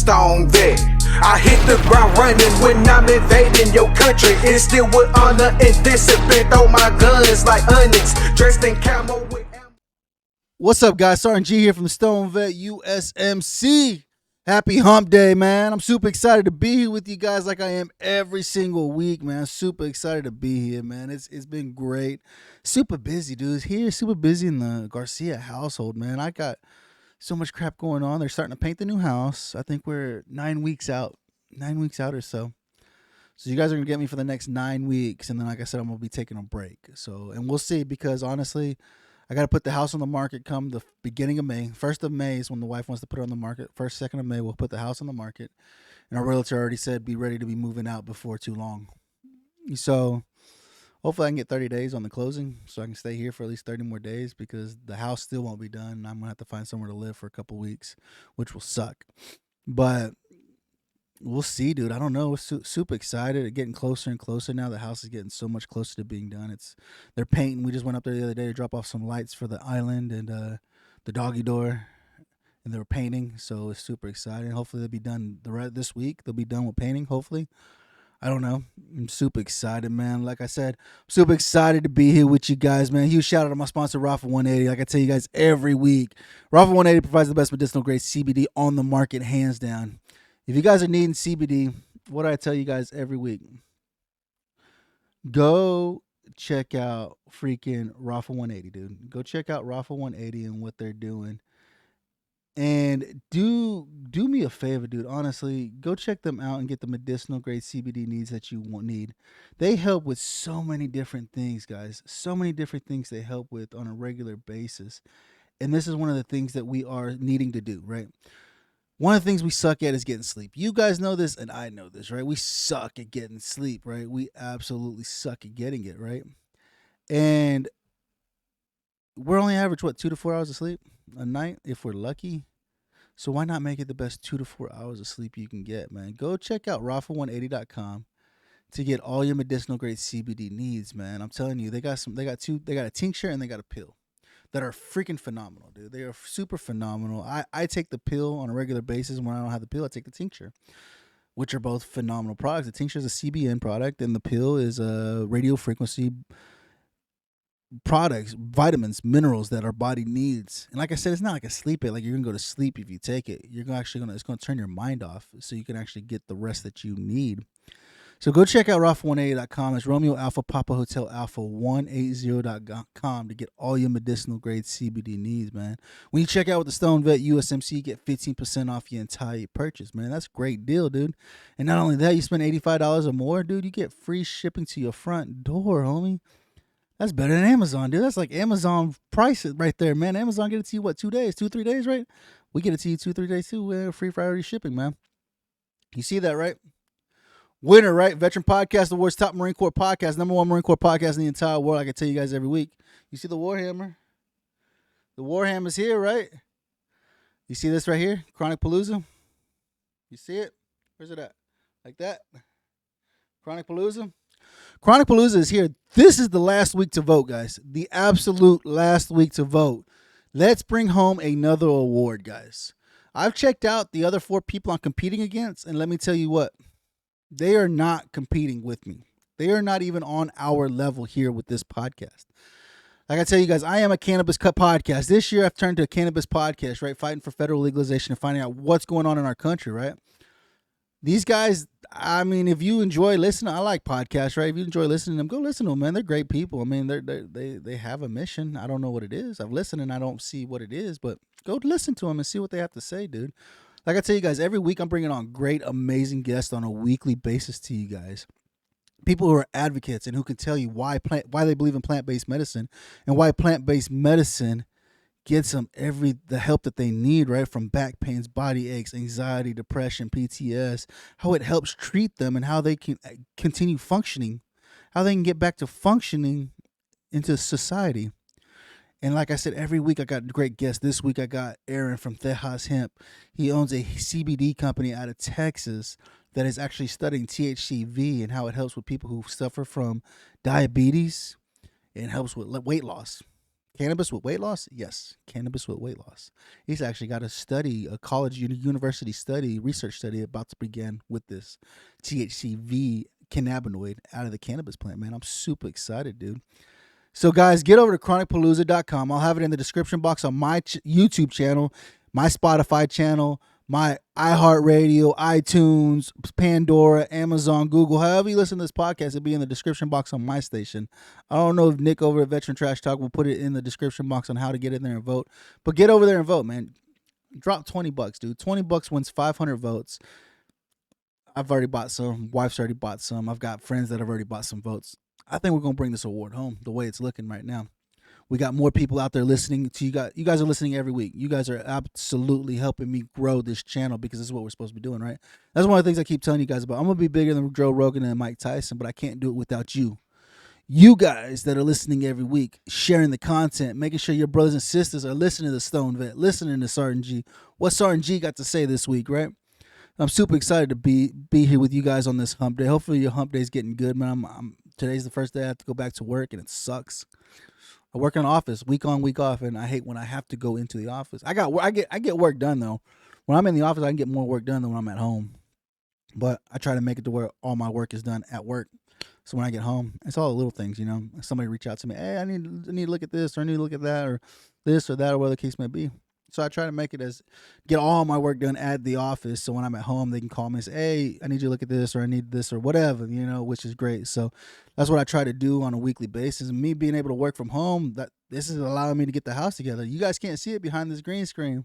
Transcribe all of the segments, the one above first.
Stone Vet. I hit the ground running when I'm invading your country. And still with honor and discipline. Throw my guns like onyx, dressed in camo with ammo. What's up, guys? Sergeant G here from STONED VET USMC. Happy hump day, man. I'm super excited to be here with you guys like I am every single week, man. Super excited to be here, man. It's been great. Super busy, dudes. Here, super busy in the Garcia household, man. I got so much crap going on. They're starting to paint the new house. I think we're 9 weeks out. 9 weeks out or so. So you guys are going to get me for the next 9 weeks. And then, like I said, I'm going to be taking a break. And we'll see, because honestly, I got to put the house on the market come the beginning of May. 1st of May is when the wife wants to put it on the market. 1st, 2nd of May, we'll put the house on the market. And our realtor already said be ready to be moving out before too long. So hopefully I can get 30 days on the closing so I can stay here for at least 30 more days, because the house still won't be done. And I'm going to have to find somewhere to live for a couple weeks, which will suck. But we'll see, dude. I don't know. We're super excited. Getting closer and closer now. The house is getting so much closer to being done. They're painting. We just went up there the other day to drop off some lights for the island and the doggy door, and they were painting. So it's super exciting. Hopefully they'll be done this week. They'll be done with painting, hopefully. I don't know. I'm super excited, man. Like I said, I'm super excited to be here with you guys, man. Huge shout out to my sponsor, Rafa 180. Like I tell you guys every week, Rafa 180 provides the best medicinal grade CBD on the market, hands down. If you guys are needing CBD, what do I tell you guys every week? Go check out freaking Rafa 180, dude. Go check out Rafa 180 and what they're doing. And do me a favor, dude. Honestly, go check them out and get the medicinal grade CBD needs that you need. They help with so many different things, guys. So many different things they help with on a regular basis. And this is one of the things that we are needing to do, right? One of the things we suck at is getting sleep. You guys know this, and I know this, right? We suck at getting sleep, right? We absolutely suck at getting it, right? And we're only average, 2 to 4 hours of sleep a night if we're lucky. So why not make it the best 2 to 4 hours of sleep you can get, man? Go check out rafa180.com to get all your medicinal grade CBD needs, man. I'm telling you, they got a tincture and they got a pill that are freaking phenomenal, dude. They are super phenomenal. I take the pill on a regular basis. When I don't have the pill, I take the tincture, which are both phenomenal products. The tincture is a CBN product, and the pill is a radio frequency products, vitamins, minerals that our body needs. And like I said, it's not like a sleep aid. Like you're gonna go to sleep if you take it. It's gonna turn your mind off, so you can actually get the rest that you need. So go check out rafa180.com. It's Romeo Alpha Papa Hotel Alpha 180.com to get all your medicinal grade CBD needs, man. When you check out with the STONED VET USMC, you get 15% off your entire purchase, man. That's a great deal, dude. And not only that, you spend $85 or more, dude, you get free shipping to your front door, homie. That's better than Amazon, dude. That's like Amazon prices right there, man. Amazon get it to you, 2 days, 2-3 days, right? We get it to you 2-3 days too. We're free priority shipping, man. You see that, right? Winner, right? Veteran Podcast Awards, top Marine Corps podcast, #1 Marine Corps podcast in the entire world. I can tell you guys every week. You see the Warhammer? The Warhammer's here, right? You see this right here? Chronic Palooza? You see it? Where's it at? Like that? Chronic Palooza? Chronic Palooza is here. This is the last week to vote, guys. The absolute last week to vote. Let's bring home another award, guys. I've checked out the other 4 people I'm competing against, and let me tell you what. They are not competing with me. They are not even on our level here with this podcast. Like I tell you guys, I am a Cannabis Cut podcast. This year I've turned to a Cannabis podcast, right? Fighting for federal legalization and finding out what's going on in our country, right? These guys, I mean, if you enjoy listening, I like podcasts, right? If you enjoy listening to them, go listen to them, man. They're great people. I mean, they have a mission. I don't know what it is. I've listened and I don't see what it is, but go listen to them and see what they have to say, dude. Like I tell you guys, every week I'm bringing on great, amazing guests on a weekly basis to you guys. People who are advocates and who can tell you why they believe in plant-based medicine and why plant-based medicine gets them the help that they need, right? From back pains, body aches, anxiety, depression, PTS, how it helps treat them and how they can continue functioning, how they can get back to functioning into society. And like I said, every week I got great guests. This week I got Aaron from Tejas Hemp. He owns a CBD company out of Texas that is actually studying THCV and how it helps with people who suffer from diabetes and helps with weight loss. Cannabis with weight loss? Yes, cannabis with weight loss. He's actually got a study, a college university study, research study about to begin with this THCV cannabinoid out of the cannabis plant, man. I'm super excited, dude. So, guys, get over to chronicpalooza.com. I'll have it in the description box on my YouTube channel, my Spotify channel, my iHeartRadio, iTunes, Pandora, Amazon, Google. However you listen to this podcast, it'll be in the description box on my station. I don't know if Nick over at Veteran Trash Talk will put it in the description box on how to get in there and vote. But get over there and vote, man. Drop $20, dude. $20 wins 500 votes. I've already bought some. Wife's already bought some. I've got friends that have already bought some votes. I think we're going to bring this award home the way it's looking right now. We got more people out there listening to you guys. You guys are listening every week. You guys are absolutely helping me grow this channel because this is what we're supposed to be doing, right? That's one of the things I keep telling you guys about. I'm going to be bigger than Joe Rogan and Mike Tyson, but I can't do it without you. You guys that are listening every week, sharing the content, making sure your brothers and sisters are listening to Stone Vet, listening to Sergeant G. What Sergeant G got to say this week, right? I'm super excited to be here with you guys on this hump day. Hopefully your hump day is getting good, man. Today's the first day I have to go back to work, and it sucks. I work in an office week on, week off, and I hate when I have to go into the office. I get work done though. When I'm in the office, I can get more work done than when I'm at home. But I try to make it to where all my work is done at work. So when I get home, it's all the little things, you know. Somebody reach out to me, hey, I need to look at this, or I need to look at that, or this or that, or whatever the case may be. So I try to make it get all my work done at the office. So when I'm at home, they can call me and say, hey, I need you to look at this, or I need this, or whatever, you know, which is great. So that's what I try to do on a weekly basis. And me being able to work from home, this is allowing me to get the house together. You guys can't see it behind this green screen,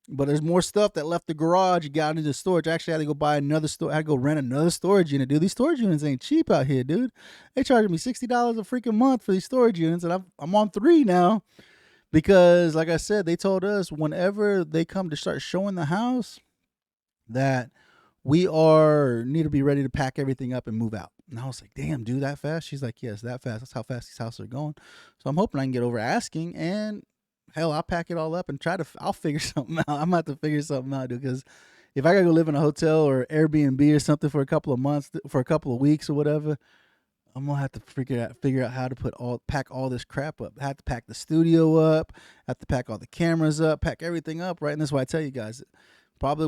but there's more stuff that left the garage. You got into storage. Actually, I had to go buy another store. I had to go rent another storage unit, dude. These storage units ain't cheap out here, dude. They charging me $60 a freaking month for these storage units, and I'm on 3 now. Because, like I said, they told us whenever they come to start showing the house that we need to be ready to pack everything up and move out. And I was like, damn, dude, that fast? She's like, yes, that fast. That's how fast these houses are going. So I'm hoping I can get over asking, and hell, I'll pack it all up and I'll figure something out. I'm going to have to figure something out, dude, because if I got to go live in a hotel or Airbnb or something for a couple of months, for a couple of weeks or whatever, I'm gonna have to figure out how to pack all this crap up. I have to pack the studio up, have to pack all the cameras up, pack everything up, right? And that's why I tell you guys, probably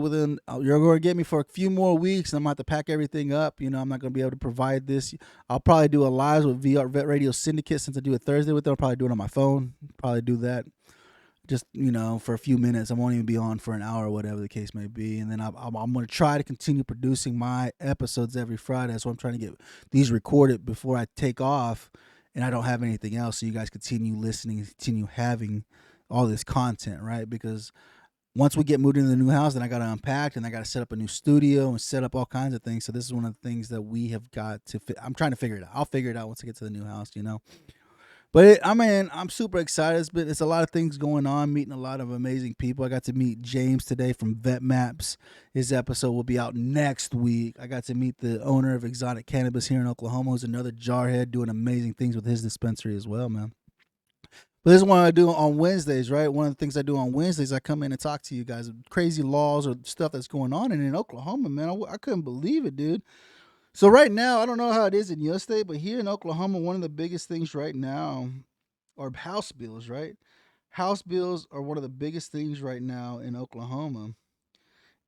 you're gonna get me for a few more weeks, and I'm gonna have to pack everything up. You know, I'm not gonna be able to provide this. I'll probably do a live with VR Vet Radio Syndicate since I do it Thursday with them. I'll probably do it on my phone. Probably do that. Just, you know, for a few minutes. I won't even be on for an hour or whatever the case may be. And then I'm going to try to continue producing my episodes every Friday. So I'm trying to get these recorded before I take off and I don't have anything else. So you guys continue listening, continue having all this content, right? Because once we get moved into the new house, then I got to unpack and I got to set up a new studio and set up all kinds of things. So this is one of the things that we have got to I'm trying to figure it out. I'll figure it out once I get to the new house, you know. But I'm super excited. It's a lot of things going on, meeting a lot of amazing people. I got to meet James today from Vet Maps. His episode will be out next week. I got to meet the owner of Exotic Cannabis here in Oklahoma, who's another jarhead doing amazing things with his dispensary as well, man. But this is what I do on Wednesdays, right? One of the things I do on Wednesdays, I come in and talk to you guys. Crazy laws or stuff that's going on. And in Oklahoma, man, I couldn't believe it, dude. So right now, I don't know how it is in your state, but here in Oklahoma, one of the biggest things right now are house bills, right? House bills are one of the biggest things right now in Oklahoma.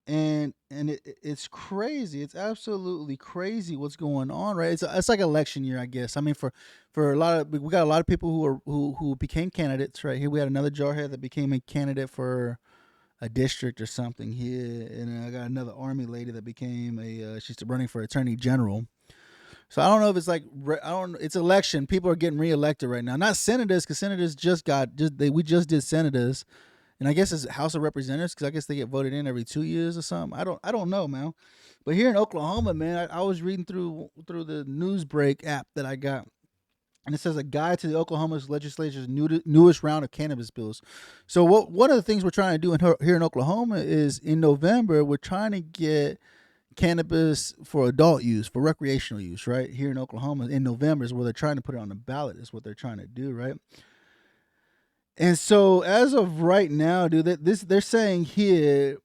And it's crazy. It's absolutely crazy what's going on, right? It's like election year, I guess. I mean, for we got a lot of people who became candidates, right? Here we had another jarhead that became a candidate for a district or something here, and I got another Army lady that became she's running for Attorney General. So I don't know if it's it's election. People are getting reelected right now. Not senators, because senators we just did senators, and I guess it's House of Representatives, because I guess they get voted in every 2 years or something. I don't know, man. But here in Oklahoma, man, I was reading through the Newsbreak app that I got. And it says a guide to the Oklahoma's legislature's newest round of cannabis bills. So one of the things we're trying to do here in Oklahoma is in November, we're trying to get cannabis for adult use, for recreational use, right? Here in Oklahoma in November is where they're trying to put it on the ballot, is what they're trying to do, right? And so as of right now, dude, they're saying here,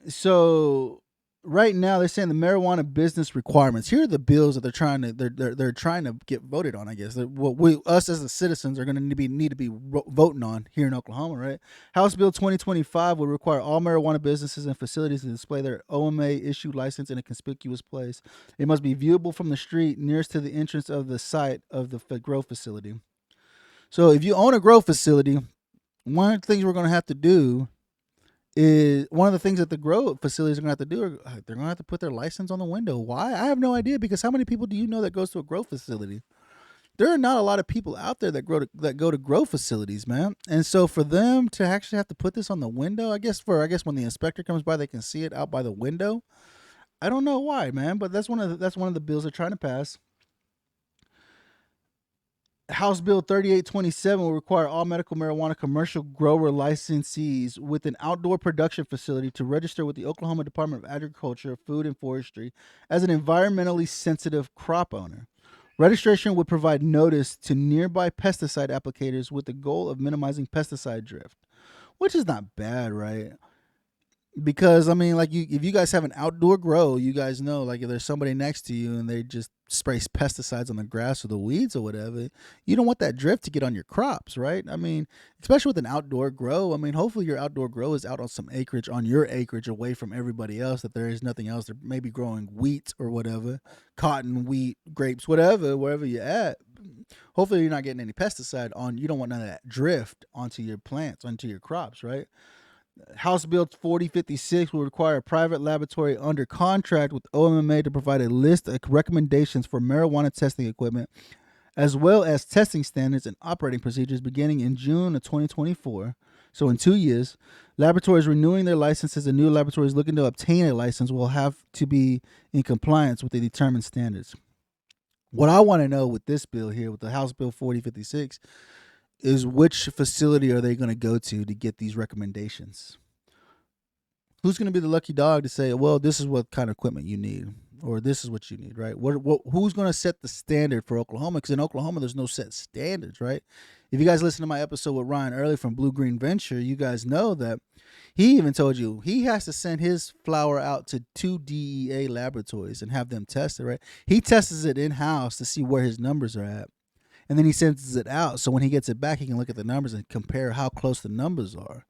so right now they're saying the marijuana business requirements. Here are the bills that they're trying to get voted on. I guess what we us as the citizens are going to need to be voting on here in Oklahoma, right? House Bill 2025 will require all marijuana businesses and facilities to display their OMA issued license in a conspicuous place. It must be viewable from the street nearest to the entrance of the site of the grow facility. So if you own a grow facility, one of the things we're going to have to do is one of the things that the grow facilities are going to have to do are they're going to have to put their license on the window. Why? I have no idea, because how many people do you know that goes to a grow facility? There are not a lot of people out there that go to grow facilities, man. And so for them to actually have to put this on the window, I guess when the inspector comes by, they can see it out by the window. I don't know why, man, but that's one of the bills they're trying to pass. House Bill 3827 will require all medical marijuana commercial grower licensees with an outdoor production facility to register with the Oklahoma Department of Agriculture, Food, and Forestry as an environmentally sensitive crop owner. Registration would provide notice to nearby pesticide applicators with the goal of minimizing pesticide drift, which is not bad, right? Because I mean, like if you guys have an outdoor grow, you guys know, like if there's somebody next to you and they just spray pesticides on the grass or the weeds or whatever, you don't want that drift to get on your crops, right? I mean, especially with an outdoor grow. I mean, hopefully your outdoor grow is out on some acreage, on your acreage, away from everybody else. That there is nothing else. They're maybe growing wheat or whatever, cotton, wheat, grapes, whatever, wherever you're at. Hopefully you're not getting any pesticide on. You don't want none of that drift onto your plants, onto your crops, right? House Bill 4056 will require a private laboratory under contract with OMMA to provide a list of recommendations for marijuana testing equipment, as well as testing standards and operating procedures beginning in June of 2024. So in 2 years, laboratories renewing their licenses and new laboratories looking to obtain a license will have to be in compliance with the determined standards. What I want to know with this bill here, with the House Bill 4056, is which facility are they going to go to get these recommendations? Who's going to be the lucky dog to say, well, this is what kind of equipment you need, or this is what you need, right? Who's going to set the standard for Oklahoma? Because in Oklahoma, there's no set standards, right? If you guys listen to my episode with Ryan earlier from Blue Green Venture, you guys know that he even told you he has to send his flower out to 2 DEA laboratories and have them test it, right? He tests it in-house to see where his numbers are at. And then he sends it out. So when he gets it back, he can look at the numbers and compare how close the numbers are.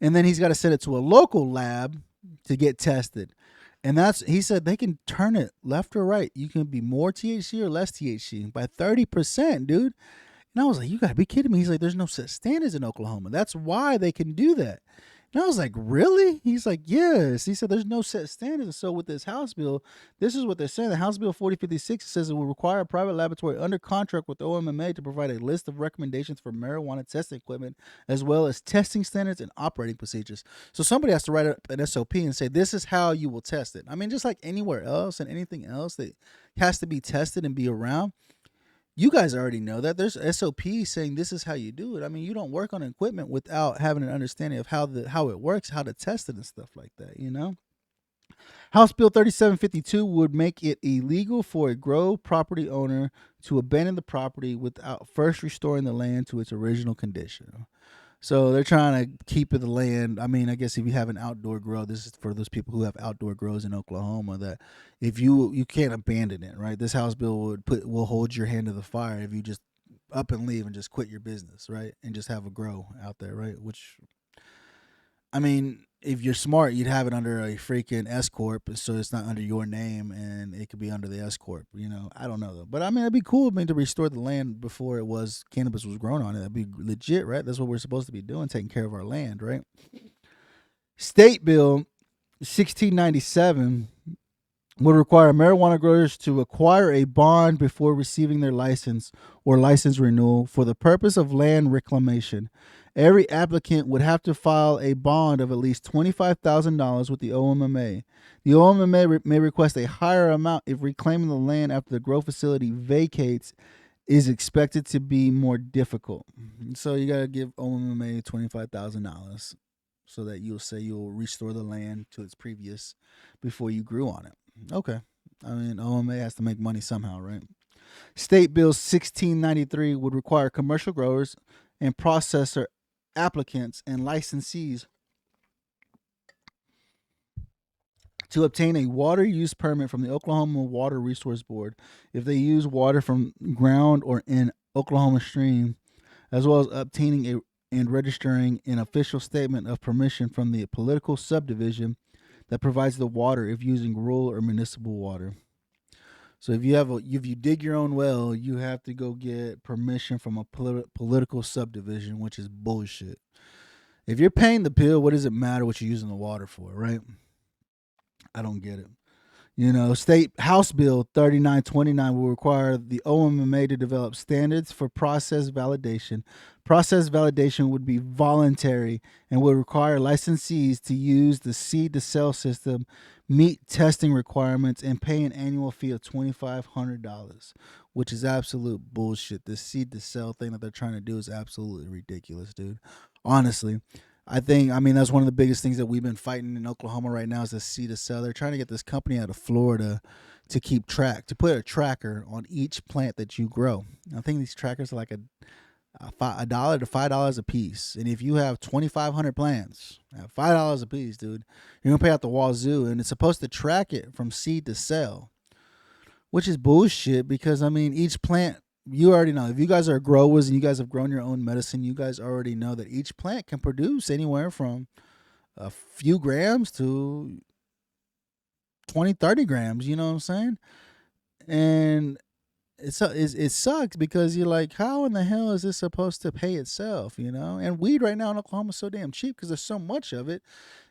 And then he's got to send it to a local lab to get tested. And he said they can turn it left or right. You can be more THC or less THC by 30%, dude. And I was like, you got to be kidding me. He's like, there's no such standards in Oklahoma. That's why they can do that. And I was like, really? He's like, yes. He said, there's no set standards. And so with this House bill, this is what they're saying. The House Bill 4056 says it will require a private laboratory under contract with OMMA to provide a list of recommendations for marijuana testing equipment, as well as testing standards and operating procedures. So somebody has to write up an SOP and say, this is how you will test it. I mean, just like anywhere else and anything else that has to be tested and be around, you guys already know that there's SOPs saying this is how you do it. I mean, you don't work on equipment without having an understanding of how it works, how to test it and stuff like that, you know? House Bill 3752 would make it illegal for a grow property owner to abandon the property without first restoring the land to its original condition. So they're trying to keep the land. I mean, I guess if you have an outdoor grow, this is for those people who have outdoor grows in Oklahoma, that if you can't abandon it, right? This House bill will hold your hand to the fire if you just up and leave and just quit your business, right? And just have a grow out there, right? Which, I mean, if you're smart, you'd have it under a freaking S corp, so it's not under your name, and it could be under the S corp. You know, I don't know though, but I mean, it'd be cool. I mean, to restore the land before cannabis was grown on it. That'd be legit, right? That's what we're supposed to be doing, taking care of our land, right? State Bill 1697 would require marijuana growers to acquire a bond before receiving their license or license renewal for the purpose of land reclamation. Every applicant would have to file a bond of at least $25,000 with the OMMA. The OMMA may request a higher amount if reclaiming the land after the grow facility vacates is expected to be more difficult. So you got to give OMMA $25,000 so that you'll restore the land to its previous before you grew on it. Okay. I mean, OMA has to make money somehow, right? State Bill 1693 would require commercial growers and processor applicants and licensees to obtain a water use permit from the Oklahoma Water Resource Board if they use water from ground or in Oklahoma stream, as well as obtaining and registering an official statement of permission from the political subdivision that provides the water if using rural or municipal water. So if you dig your own well, you have to go get permission from a political subdivision, which is bullshit. If you're paying the bill, what does it matter what you're using the water for, right? I don't get it. State House Bill 3929 will require the OMMA to develop standards for process validation. Process validation would be voluntary and would require licensees to use the seed to sell system, meet testing requirements, and pay an annual fee of $2,500, which is absolute bullshit. This seed to sell thing that they're trying to do is absolutely ridiculous, dude. Honestly. That's one of the biggest things that we've been fighting in Oklahoma right now is the seed to sell. They're trying to get this company out of Florida to keep track, to put a tracker on each plant that you grow. I think these trackers are like $1 to $5 a piece. And if you have 2,500 plants at $5 a piece, dude, you're going to pay out the wazoo. And it's supposed to track it from seed to sell, which is bullshit because, each plant, you already know. If you guys are growers and you guys have grown your own medicine, you guys already know that each plant can produce anywhere from a few grams to 20, 30 grams. You know what I'm saying? And it sucks because you're like, how in the hell is this supposed to pay itself? And weed right now in Oklahoma is so damn cheap because there's so much of it.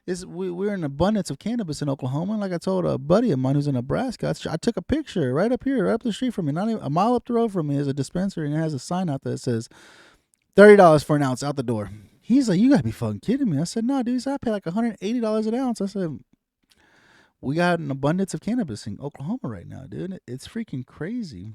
We're in abundance of cannabis in Oklahoma. And like I told a buddy of mine who's in Nebraska, I took a picture right up here, right up the street from me, not even a mile up the road from me is a dispensary, and it has a sign out there that says $30 for an ounce out the door. He's like, you gotta be fucking kidding me. I said, no, dude, I pay like $180 an ounce. I said, we got an abundance of cannabis in Oklahoma right now, dude. It's freaking crazy,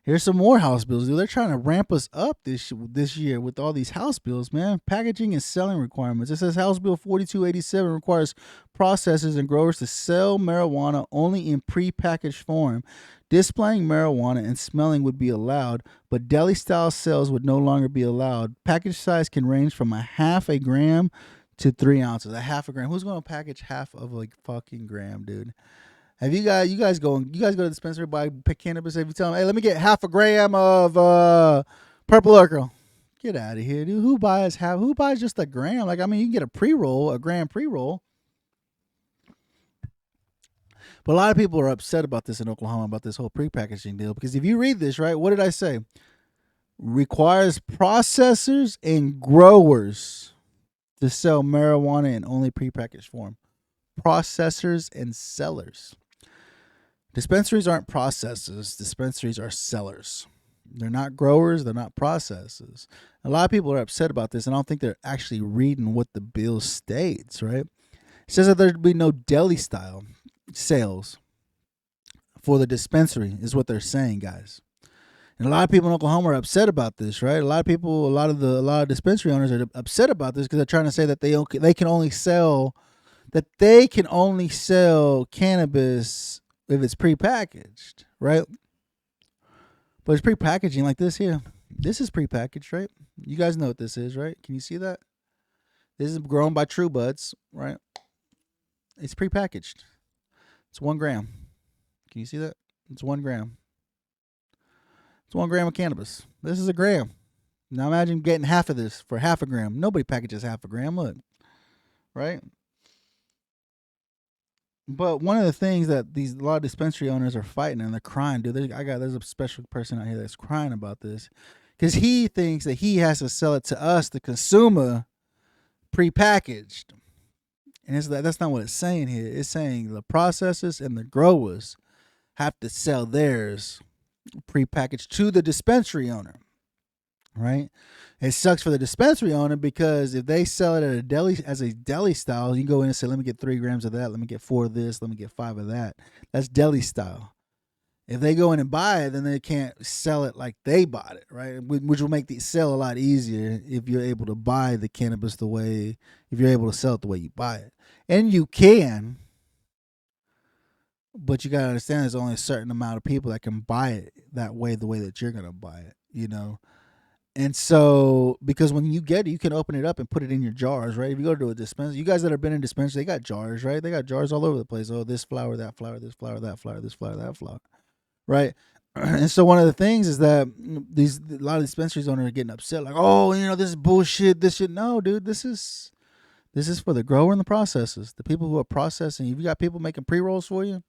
Here's some more House bills, dude. They're trying to ramp us up this year with all these House bills, man. Packaging and selling requirements. It says House Bill 4287 requires processors and growers to sell marijuana only in prepackaged form. Displaying marijuana and smelling would be allowed, but deli-style sales would no longer be allowed. Package size can range from a half a gram to 3 ounces. A half a gram. Who's going to package half of a fucking gram, dude? Have you guys go to the dispensary, buy cannabis? If you tell them, hey, let me get half a gram of purple urkel, get out of here, dude. Who buys just a gram? You can get a gram pre-roll. But a lot of people are upset about this in Oklahoma, about this whole prepackaging deal. Because if you read this, right, what did I say? Requires processors and growers to sell marijuana in only prepackaged form. Processors and sellers. Dispensaries aren't processors. Dispensaries are sellers. They're not growers. They're not processors. A lot of people are upset about this, and I don't think they're actually reading what the bill states, right? It says that there'd be no deli-style sales for the dispensary is what they're saying, guys. And a lot of people in Oklahoma are upset about this, right? A lot of dispensary owners are upset about this because they're trying to say that they can only sell cannabis if it's prepackaged, right? But it's prepackaging like this here. This is prepackaged, right? You guys know what this is, right? Can you see that? This is grown by True Buds, right? It's prepackaged. It's 1 gram. Can you see that? It's 1 gram. It's 1 gram of cannabis. This is a gram. Now imagine getting half of this for half a gram. Nobody packages half a gram, look. Right? But one of the things that a lot of dispensary owners are fighting and they're crying, dude. There's a special person out here that's crying about this because he thinks that he has to sell it to us, the consumer, prepackaged, and that's not what it's saying here. It's saying the processors and the growers have to sell theirs prepackaged to the dispensary owner, right? It sucks for the dispensary owner because if they sell it at a deli as a deli style, you go in and say, let me get 3 grams of that, let me get 4 of this, let me get 5 of that. That's deli style. If they go in and buy it, then they can't sell it like they bought it, right? Which will make the sale a lot easier if you're able to buy the cannabis if you're able to sell it the way you buy it. And you can, but you got to understand there's only a certain amount of people that can buy it that way, the way that you're going to buy it, And so, because when you get it, you can open it up and put it in your jars, right? If you go to a dispensary, you guys that have been in dispensary, they got jars, right? They got jars all over the place. Oh, this flower, that flower, this flower, that flower, this flower, that flower, right? And so one of the things is that a lot of dispensaries owners are getting upset, like, oh, this is bullshit. This shit. No, dude, this is for the grower and the processors, the people who are processing. If you got people making pre rolls for you,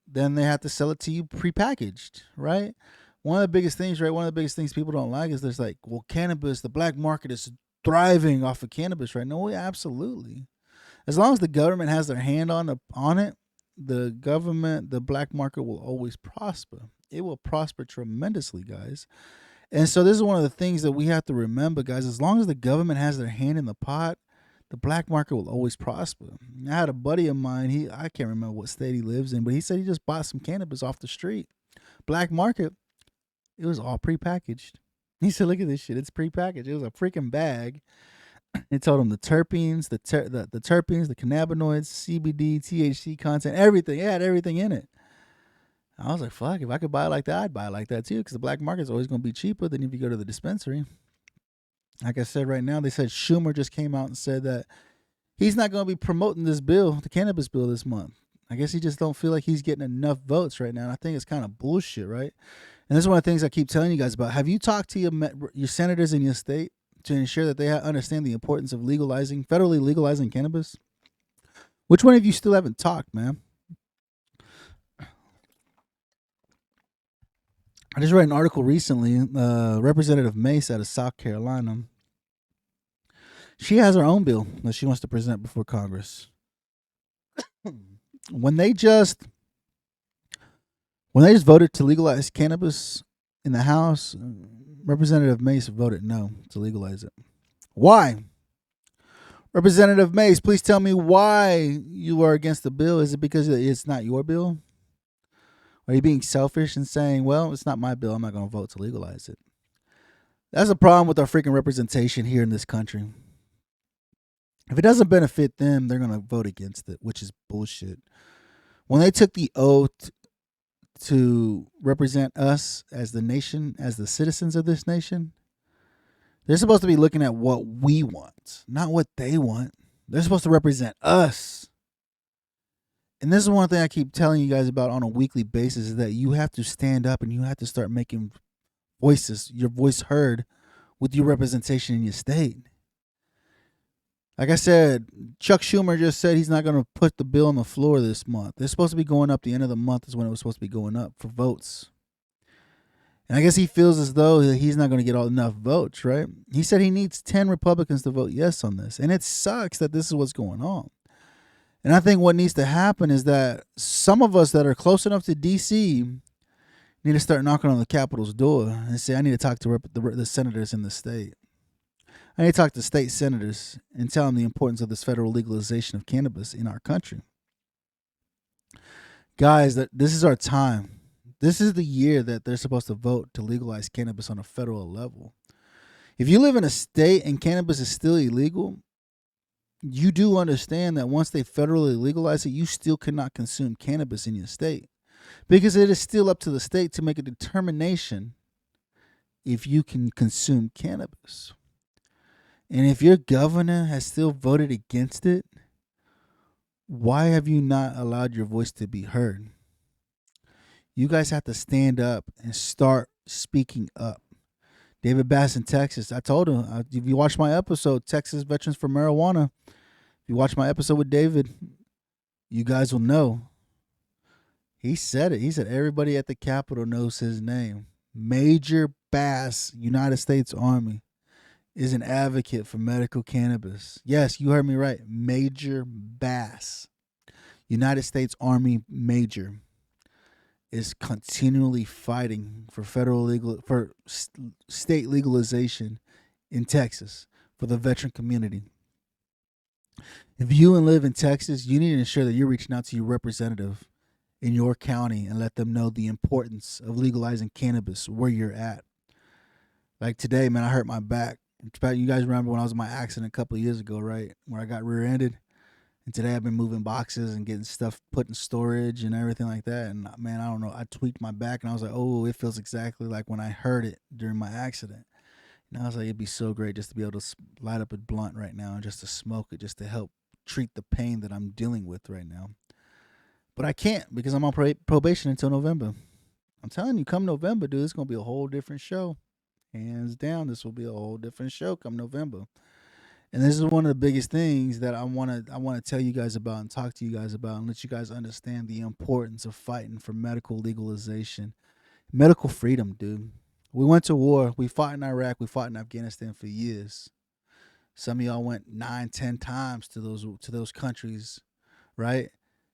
then they have to sell it to you prepackaged, right? One of the biggest things, right? One of the biggest things people don't like is there's like, well, cannabis, the black market is thriving off of cannabis right now. Yeah, absolutely. As long as the government has their hand on it, the black market will always prosper. It will prosper tremendously, guys. And so this is one of the things that we have to remember, guys. As long as the government has their hand in the pot, the black market will always prosper. I had a buddy of mine, I can't remember what state he lives in, but he said he just bought some cannabis off the street. Black market, it was all prepackaged. He said, look at this shit, it's prepackaged. It was a freaking bag. It told him the terpenes, the terpenes, the cannabinoids, CBD, THC content, everything. It had everything in it. I was like, fuck, if I could buy it like that, I'd buy it like that too, because the black market's always going to be cheaper than if you go to the dispensary. Like I said, right now, they said Schumer just came out and said that he's not going to be promoting this bill, the cannabis bill, this month. I guess he just don't feel like he's getting enough votes right now. And I think it's kind of bullshit, right? And this is one of the things I keep telling you guys about. Have you talked to your senators in your state to ensure that they understand the importance of federally legalizing cannabis? Which one of you still haven't talked, man? I just read an article recently. Representative Mace out of South Carolina. She has her own bill that she wants to present before Congress. When they just voted to legalize cannabis in the House, Representative Mace voted no to legalize it. Why? Representative Mace, please tell me why you are against the bill. Is it because it's not your bill? Are you being selfish and saying, well, it's not my bill, I'm not going to vote to legalize it? That's a problem with our freaking representation here in this country. If it doesn't benefit them, they're going to vote against it, which is bullshit. When they took the oath to represent us as the nation, as the citizens of this nation, they're supposed to be looking at what we want, not what they want. They're supposed to represent us. And this is one thing I keep telling you guys about on a weekly basis, is that you have to stand up and you have to start making your voice heard with your representation in your state. Like I said, Chuck Schumer just said he's not going to put the bill on the floor this month. They're supposed to be going up the end of the month is when it was supposed to be going up for votes. And I guess he feels as though he's not going to get enough votes, right? He said he needs 10 Republicans to vote yes on this. And it sucks that this is what's going on. And I think what needs to happen is that some of us that are close enough to D.C. need to start knocking on the Capitol's door and say, I need to talk to the senators in the state. I need to talk to state senators and tell them the importance of this federal legalization of cannabis in our country. Guys, this is our time. This is the year that they're supposed to vote to legalize cannabis on a federal level. If you live in a state and cannabis is still illegal, you do understand that once they federally legalize it, you still cannot consume cannabis in your state, because it is still up to the state to make a determination if you can consume cannabis. And if your governor has still voted against it, why have you not allowed your voice to be heard? You guys have to stand up and start speaking up. David Bass in Texas, I told him, if you watch my episode, Texas Veterans for Marijuana, if you watch my episode with David, you guys will know. He said it. He said everybody at the Capitol knows his name. Major Bass, United States Army, is an advocate for medical cannabis. Yes, you heard me right. Major Bass, United States Army Major, is continually fighting for state legalization in Texas for the veteran community. If you live in Texas, you need to ensure that you're reaching out to your representative in your county and let them know the importance of legalizing cannabis where you're at. Like today, man, I hurt my back. You guys remember when I was in my accident a couple of years ago, right? Where I got rear-ended. And today I've been moving boxes and getting stuff put in storage and everything like that. And man, I don't know. I tweaked my back and I was like, oh, it feels exactly like when I heard it during my accident. And I was like, it'd be so great just to be able to light up a blunt right now and just to smoke it, just to help treat the pain that I'm dealing with right now. But I can't because I'm on probation until November. I'm telling you, come November, dude, it's going to be a whole different show. Hands down, this will be a whole different show come November. And this is one of the biggest things that I want to tell you guys about and talk to you guys about and let you guys understand the importance of fighting for medical legalization, medical freedom, dude. We went to war. We fought in Iraq. We fought in Afghanistan for years. Some of y'all went 9, 10 times to those countries, right?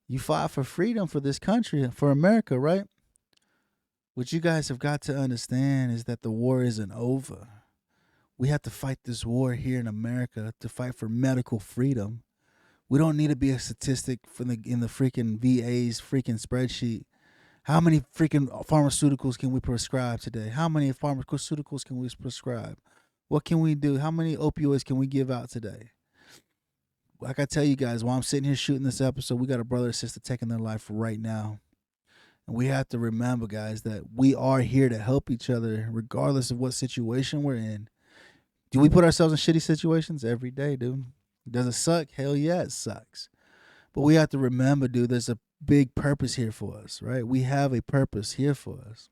You fought for freedom for this country, for America, right? What you guys have got to understand is that the war isn't over. We have to fight this war here in America to fight for medical freedom. We don't need to be a statistic in the freaking VA's freaking spreadsheet. How many freaking pharmaceuticals can we prescribe today? How many pharmaceuticals can we prescribe? What can we do? How many opioids can we give out today? Like I tell you guys, while I'm sitting here shooting this episode, we got a brother or sister taking their life right now. And we have to remember, guys, that we are here to help each other regardless of what situation we're in. Do we put ourselves in shitty situations? Every day, dude. Does it suck? Hell yeah, it sucks. But we have to remember, dude, there's a big purpose here for us, right? We have a purpose here for us.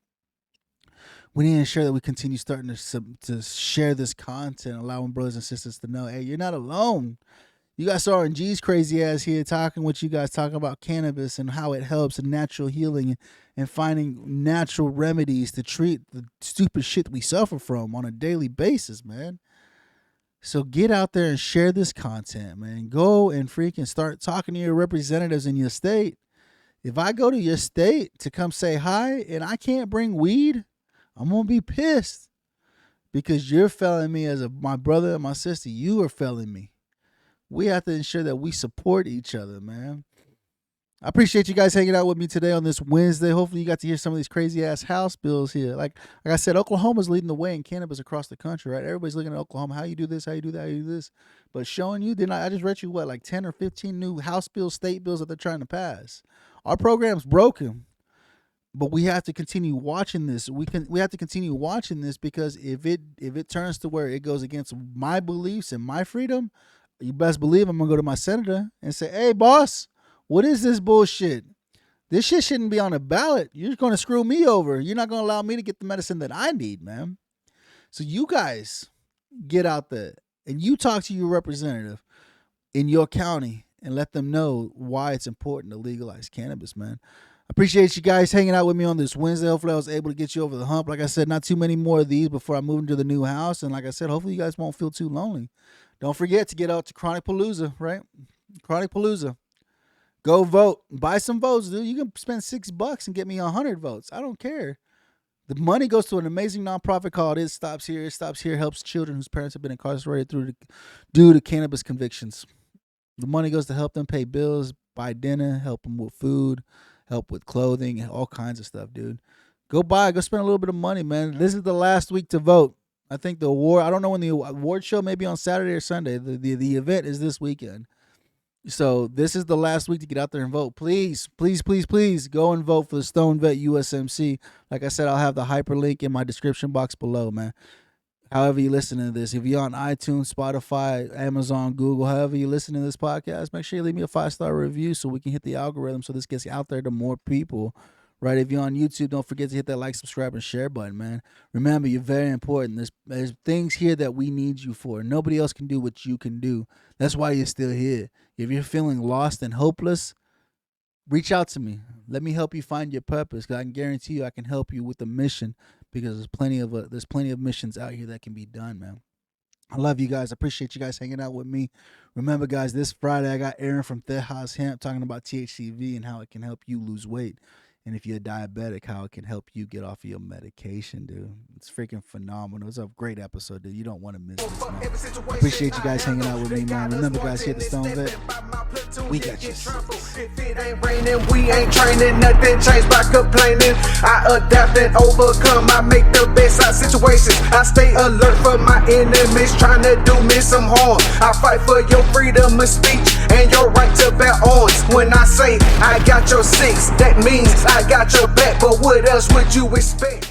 We need to ensure that we continue starting to share this content, allowing brothers and sisters to know, hey, you're not alone. You guys saw RNG's crazy ass here talking about cannabis and how it helps in natural healing and finding natural remedies to treat the stupid shit we suffer from on a daily basis, man. So get out there and share this content, man. Go and freaking start talking to your representatives in your state. If I go to your state to come say hi and I can't bring weed, I'm going to be pissed because you're failing me as my brother and my sister. You are failing me. We have to ensure that we support each other, man. I appreciate you guys hanging out with me today on this Wednesday. Hopefully you got to hear some of these crazy ass house bills here. Like I said, Oklahoma's leading the way in cannabis across the country, right? Everybody's looking at Oklahoma. How you do this, how you do that, how you do this. But showing you, I just read you like 10 or 15 new house bills, state bills that they're trying to pass. Our program's broken. But we have to continue watching this. We have to continue watching this because if it turns to where it goes against my beliefs and my freedom, you best believe I'm gonna go to my senator and say, "Hey, boss, what is this bullshit? This shit shouldn't be on a ballot. You're gonna screw me over. You're not gonna allow me to get the medicine that I need, man." So you guys get out there and you talk to your representative in your county and let them know why it's important to legalize cannabis, man. Appreciate you guys hanging out with me on this Wednesday. Hopefully I was able to get you over the hump. Like I said, not too many more of these before I move into the new house. And like I said, hopefully you guys won't feel too lonely. Don't forget to get out to Chronic Palooza, right? Chronic Palooza. Go vote. Buy some votes, dude. You can spend $6 and get me 100 votes. I don't care. The money goes to an amazing nonprofit called It Stops Here. It Stops Here helps children whose parents have been incarcerated due to cannabis convictions. The money goes to help them pay bills, buy dinner, help them with food, help with clothing, all kinds of stuff, dude. Go spend a little bit of money, man. This is the last week to vote. I think the award, I don't know when the award show may be on Saturday or Sunday. The event is this weekend. So this is the last week to get out there and vote. Please, please, please, please go and vote for the STONED VET USMC. Like I said, I'll have the hyperlink in my description box below, man. However you listen to this, if you're on iTunes, Spotify, Amazon, Google, however you listen to this podcast, make sure you leave me a 5-star review so we can hit the algorithm so this gets out there to more people, right? If you're on YouTube, don't forget to hit that like, subscribe, and share button, man. Remember, you're very important. There's things here that we need you for. Nobody else can do what you can do. That's why you're still here. If you're feeling lost and hopeless, reach out to me. Let me help you find your purpose, because I can guarantee you I can help you with the mission, because there's plenty of missions out here that can be done, man. I love you guys. I appreciate you guys hanging out with me. Remember, guys, this Friday I got Aaron from Tejas Hemp talking about THCV and how it can help you lose weight. And if you're diabetic, how it can help you get off of your medication, dude. It's freaking phenomenal. It's a great episode, dude. You don't want to miss this, man. Appreciate you guys hanging out with me, man. Remember, guys, hit the Stone Vet. We got you. If it ain't raining, we ain't training. Nothing changed by complaining. I adapt and overcome. I make the best out of situations. I stay alert for my enemies trying to do me some harm. I fight for your freedom of speech and your right to bear arms. When I say I got your six, that means I got your back. But what else would you expect?